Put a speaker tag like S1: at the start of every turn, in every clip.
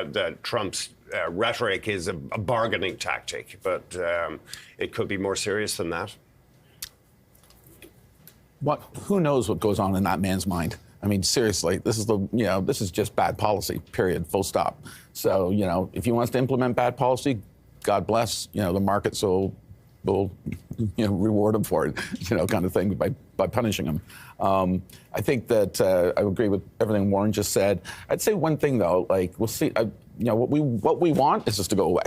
S1: that Trump's rhetoric is a bargaining tactic, but it could be more serious than that.
S2: Who knows what goes on in that man's mind? I mean, seriously, this is just bad policy, period, full stop. So, if he wants to implement bad policy, God bless, the markets will reward him for it, kind of thing by punishing him. I think that I agree with everything Warren just said. I'd say one thing though, we'll see, what we want is just to go away,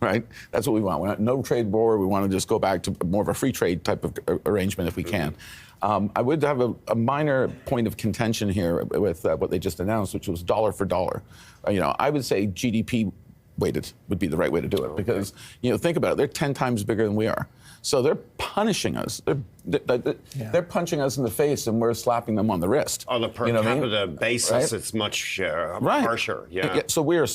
S2: right? That's what we want. We want no trade war. We want to just go back to more of a free trade type of arrangement if we can. I would have a minor point of contention here with what they just announced, which was dollar for dollar. I would say GDP weighted would be the right way to do it because, think about it, they're 10 times bigger than we are. So they're punishing us. They're punching us in the face and we're slapping them on the wrist.
S1: On a per capita basis, right? It's much harsher. Yeah.
S2: So we are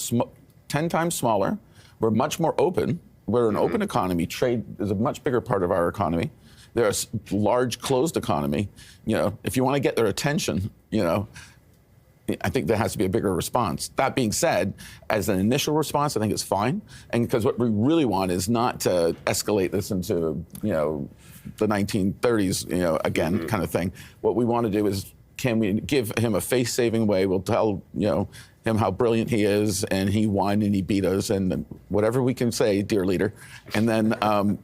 S2: 10 times smaller. We're much more open. We're an open economy. Trade is a much bigger part of our economy. They're a large closed economy. If you want to get their attention, I think there has to be a bigger response. That being said, as an initial response, I think it's fine. And because what we really want is not to escalate this into, the 1930s, again, kind of thing. What we want to do is, can we give him a face-saving way? We'll tell, him how brilliant he is, and he won and he beat us, and whatever we can say, dear leader. And then,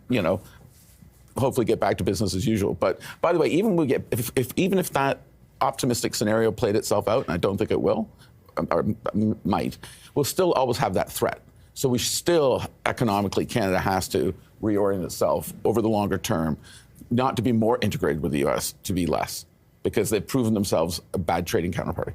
S2: hopefully get back to business as usual. But by the way, even if that optimistic scenario played itself out, and I don't think it will, or might, we'll still always have that threat. So we still, economically, Canada has to reorient itself over the longer term, not to be more integrated with the U.S., to be less, because they've proven themselves a bad trading counterparty.